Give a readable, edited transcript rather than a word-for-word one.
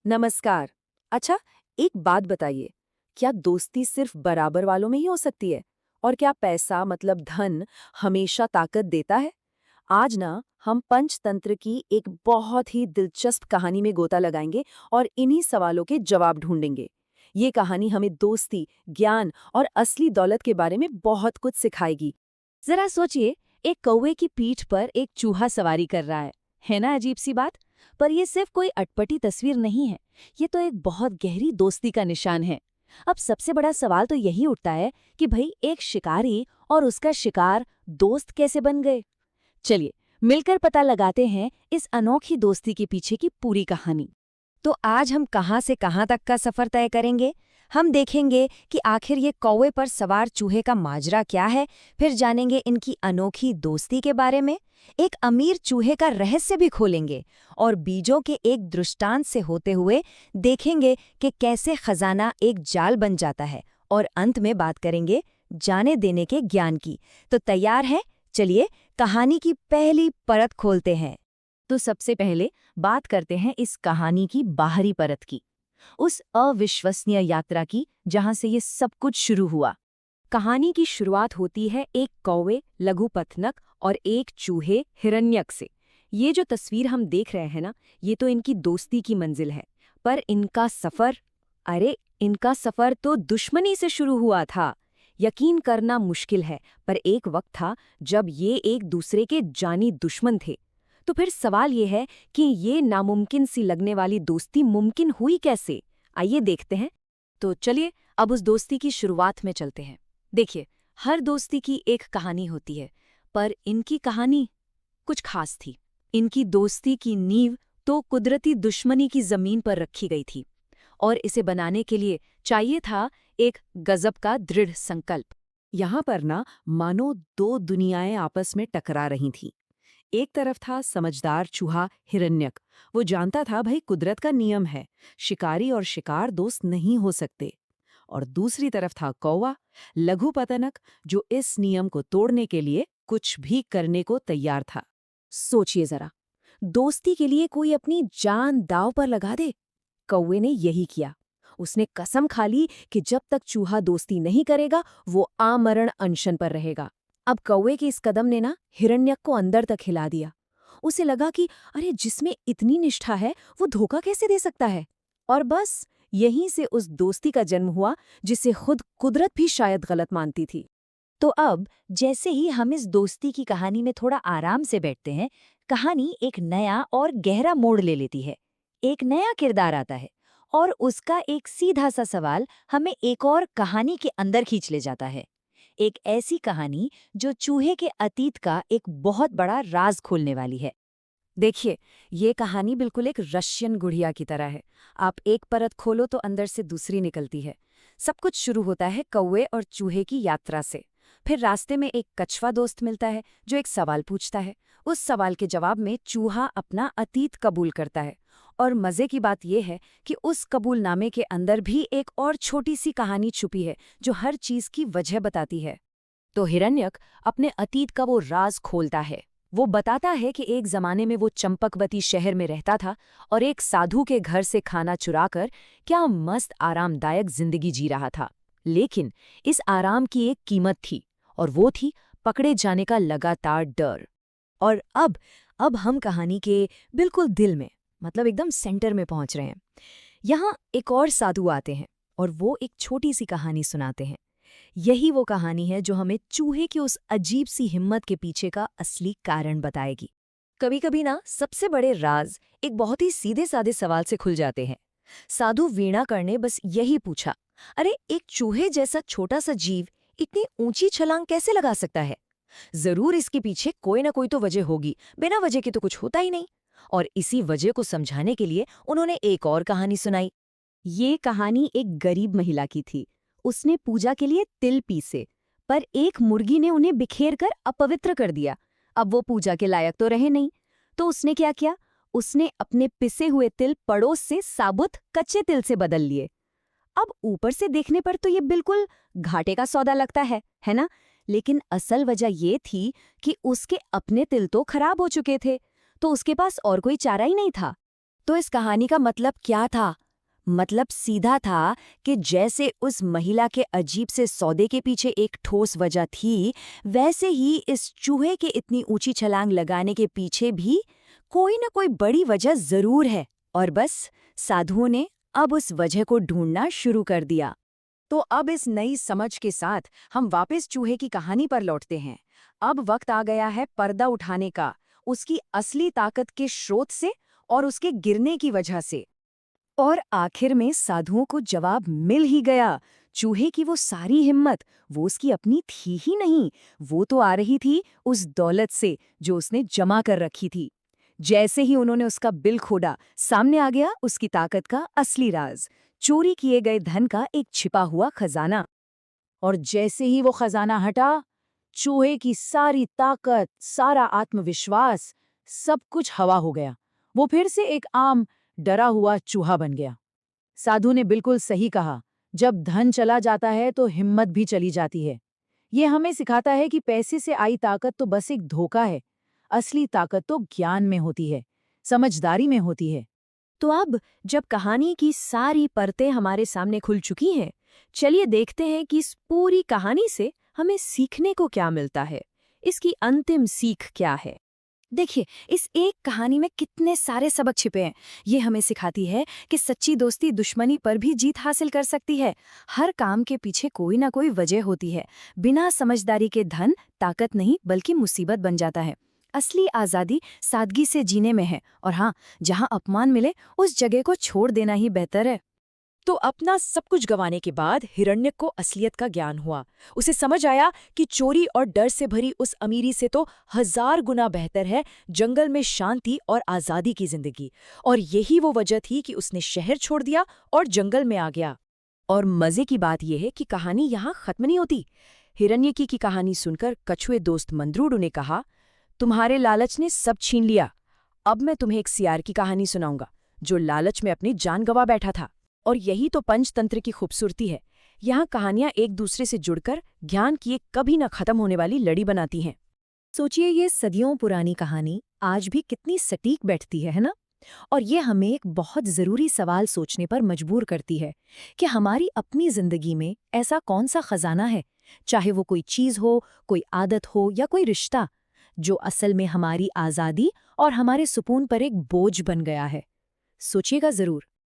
नमस्कार। अच्छा, एक बात बताइए, क्या दोस्ती सिर्फ बराबर वालों में ही हो सकती है? और क्या पैसा मतलब धन हमेशा ताकत देता है? आज ना हम पंचतंत्र की एक बहुत ही दिलचस्प कहानी में गोता लगाएंगे और इन्हीं सवालों के जवाब ढूंढेंगे। ये कहानी हमें दोस्ती, ज्ञान और असली दौलत के बारे में बहुत कुछ सिखाएगी। जरा सोचिए, एक कौवे की पीठ पर एक चूहा सवारी कर रहा है ना अजीब सी बात। पर ये सिर्फ कोई अटपटी तस्वीर नहीं है, ये तो एक बहुत गहरी दोस्ती का निशान है। अब सबसे बड़ा सवाल तो यही उठता है कि भाई एक शिकारी और उसका शिकार दोस्त कैसे बन गए। चलिए मिलकर पता लगाते हैं इस अनोखी दोस्ती के पीछे की पूरी कहानी। तो आज हम कहाँ से कहाँ तक का सफर तय करेंगे। हम देखेंगे कि आखिर ये कौवे पर सवार चूहे का माजरा क्या है, फिर जानेंगे इनकी अनोखी दोस्ती के बारे में, एक अमीर चूहे का रहस्य भी खोलेंगे और बीजों के एक दृष्टांत से होते हुए देखेंगे कि कैसे खजाना एक जाल बन जाता है, और अंत में बात करेंगे जाने देने के ज्ञान की। तो तैयार हैं? चलिए कहानी की पहली परत खोलते हैं। तो सबसे पहले बात करते हैं इस कहानी की बाहरी परत की, उस अविश्वसनीय यात्रा की जहां से ये सब कुछ शुरू हुआ। कहानी की शुरुआत होती है एक कौवे लघुपथनक और एक चूहे हिरण्यक से। ये जो तस्वीर हम देख रहे हैं ना, ये तो इनकी दोस्ती की मंजिल है। पर इनका सफर तो दुश्मनी से शुरू हुआ था। यकीन करना मुश्किल है, पर एक वक्त था जब ये एक दूसरे के जानी दुश्मन थे। तो फिर सवाल ये है कि ये नामुमकिन सी लगने वाली दोस्ती मुमकिन हुई कैसे। आइए देखते हैं। तो चलिए अब उस दोस्ती की शुरुआत में चलते हैं। देखिए, हर दोस्ती की एक कहानी होती है, पर इनकी कहानी कुछ खास थी। इनकी दोस्ती की नींव तो कुदरती दुश्मनी की जमीन पर रखी गई थी, और इसे बनाने के लिए चाहिए था एक गजब का दृढ़ संकल्प। यहाँ पर ना मानो दो दुनियाएं आपस में टकरा रही थीं। एक तरफ था समझदार चूहा हिरण्यक। वो जानता था भाई कुदरत का नियम है, शिकारी और शिकार दोस्त नहीं हो सकते। और दूसरी तरफ था कौवा लघुपतनक, जो इस नियम को तोड़ने के लिए कुछ भी करने को तैयार था। सोचिए जरा, दोस्ती के लिए कोई अपनी जान दांव पर लगा दे। कौवे ने यही किया। उसने कसम खा ली कि जब तक चूहा दोस्ती नहीं करेगा वो आमरण अनशन पर रहेगा। अब कौवे के इस कदम ने ना हिरण्यक को अंदर तक हिला दिया। उसे लगा कि अरे, जिसमें इतनी निष्ठा है वो धोखा कैसे दे सकता है। और बस यहीं से उस दोस्ती का जन्म हुआ जिसे खुद कुदरत भी शायद गलत मानती थी। तो अब जैसे ही हम इस दोस्ती की कहानी में थोड़ा आराम से बैठते हैं, कहानी एक नया और गहरा मोड़ ले लेती है। एक नया किरदार आता है, और उसका एक सीधा सा सवाल हमें एक और कहानी के अंदर खींच ले जाता है। एक ऐसी कहानी जो चूहे के अतीत का एक बहुत बड़ा राज खोलने वाली है। देखिए, ये कहानी बिल्कुल एक रशियन गुड़िया की तरह है। आप एक परत खोलो तो अंदर से दूसरी निकलती है। सब कुछ शुरू होता है कौवे और चूहे की यात्रा से। फिर रास्ते में एक कछुआ दोस्त मिलता है जो एक सवाल पूछता है। उस सवाल के जवाब में चूहा अपना अतीत कबूल करता है। और मजे की बात यह है कि उस कबूलनामे के अंदर भी एक और छोटी सी कहानी छुपी है जो हर चीज की वजह बताती है। तो हिरण्यक अपने अतीत का वो राज खोलता है। वो बताता है कि एक जमाने में वो चंपकवती शहर में रहता था और एक साधु के घर से खाना चुराकर क्या मस्त आरामदायक जिंदगी जी रहा था। लेकिन इस आराम की एक कीमत थी, और वो थी पकड़े जाने का लगातार डर। और अब हम कहानी के बिल्कुल दिल में, मतलब एकदम सेंटर में पहुंच रहे हैं। यहाँ एक और साधु आते हैं और वो एक छोटी सी कहानी सुनाते हैं। यही वो कहानी है जो हमें चूहे की उस अजीब सी हिम्मत के पीछे का असली कारण बताएगी। कभी कभी ना सबसे बड़े राज एक बहुत ही सीधे साधे सवाल से खुल जाते हैं। साधु वीणाकर ने बस यही पूछा, अरे, एक चूहे जैसा छोटा सा जीव इतनी ऊंची छलांग कैसे लगा सकता है? जरूर इसके पीछे कोई ना कोई तो वजह होगी, बिना वजह के तो कुछ होता ही नहीं। और इसी वजह को समझाने के लिए उन्होंने एक और कहानी सुनाई। ये कहानी एक गरीब महिला की थी। उसने पूजा के लिए तिल पीसे, पर एक मुर्गी ने उन्हें बिखेर कर अपवित्र कर दिया। अब वो पूजा के लायक तो रहे नहीं। तो उसने क्या किया? उसने अपने पिसे हुए तिल पड़ोस से साबुत कच्चे तिल से बदल लिए। अब ऊपर से देखने पर तो ये बिल्कुल घाटे का सौदा लगता है ना? लेकिन असल वजह ये थी कि उसके अपने तिल तो खराब हो चुके थे, तो उसके पास और कोई चारा ही नहीं था। तो इस कहानी का मतलब क्या था? मतलब सीधा था कि जैसे उस महिला के अजीब से सौदे के पीछे एक ठोस वजह थी, वैसे ही इस चूहे के इतनी ऊंची छलांग लगाने के पीछे भी कोई न कोई बड़ी वजह जरूर है। और बस साधुओं ने अब उस वजह को ढूंढना शुरू कर दिया। तो अब इस नई समझ के साथ हम वापस चूहे की कहानी पर लौटते हैं। अब वक्त आ गया है पर्दा उठाने का, उसकी असली ताकत के स्रोत से और उसके गिरने की वजह से। और आखिर में साधुओं को जवाब मिल ही गया। चूहे की वो सारी हिम्मत, वो उसकी अपनी थी ही नहीं, वो तो आ रही थी उस दौलत से जो उसने जमा कर रखी थी। जैसे ही उन्होंने उसका बिल खोदा, सामने आ गया उसकी ताकत का असली राज, चोरी किए गए धन का एक छिपा हुआ खजाना। और जैसे ही वो खजाना हटा, चूहे की सारी ताकत, सारा आत्मविश्वास, सब कुछ हवा हो गया। वो फिर से एक आम, डरा हुआ चूहा बन गया। साधु ने बिल्कुल सही कहा, जब धन चला जाता है तो हिम्मत भी चली जाती है। ये हमें सिखाता है कि पैसे से आई ताकत तो बस एक धोखा है। असली ताकत तो ज्ञान में होती है, समझदारी में होती है। तो अब जब कहानी की सारी परतें हमारे सामने खुल चुकी हैं, चलिए देखते हैं कि इस पूरी कहानी से हमें सीखने को क्या मिलता है। इसकी अंतिम सीख क्या है? देखिए, इस एक कहानी में कितने सारे सबक छिपे हैं। ये हमें सिखाती है कि सच्ची दोस्ती दुश्मनी पर भी जीत हासिल कर सकती है। हर काम के पीछे कोई ना कोई वजह होती है। बिना समझदारी के धन ताकत नहीं बल्कि मुसीबत बन जाता है। असली आज़ादी सादगी से जीने में है, और हाँ, जहाँ अपमान मिले उस जगह को छोड़ देना ही बेहतर है। तो अपना सब कुछ गंवाने के बाद हिरण्यक को असलियत का ज्ञान हुआ। उसे समझ आया कि चोरी और डर से भरी उस अमीरी से तो 1000 गुना बेहतर है जंगल में शांति और आजादी की जिंदगी। और यही वो वजह थी कि उसने शहर छोड़ दिया और जंगल में आ गया। और मजे की बात यह है कि कहानी यहाँ खत्म नहीं होती। हिरण्यकी की कहानी सुनकर कछुए दोस्त मंदरूडु ने कहा, तुम्हारे लालच ने सब छीन लिया। अब मैं तुम्हें एक सियार की कहानी सुनाऊंगा जो लालच में अपनी जान गंवा बैठा था। और यही तो पंचतंत्र की खूबसूरती है। यहाँ कहानियां एक दूसरे से जुड़कर ज्ञान की एक कभी न खत्म होने वाली लड़ी बनाती हैं। सोचिए, ये सदियों पुरानी कहानी आज भी कितनी सटीक बैठती है ना? और ये हमें एक बहुत ज़रूरी सवाल सोचने पर मजबूर करती है कि हमारी अपनी ज़िंदगी में ऐसा कौन सा खजाना है, चाहे वो कोई चीज़ हो, कोई आदत हो या कोई रिश्ता, जो असल में हमारी आज़ादी और हमारे सुकून पर एक बोझ बन गया है। सोचिएगा ज़रूर।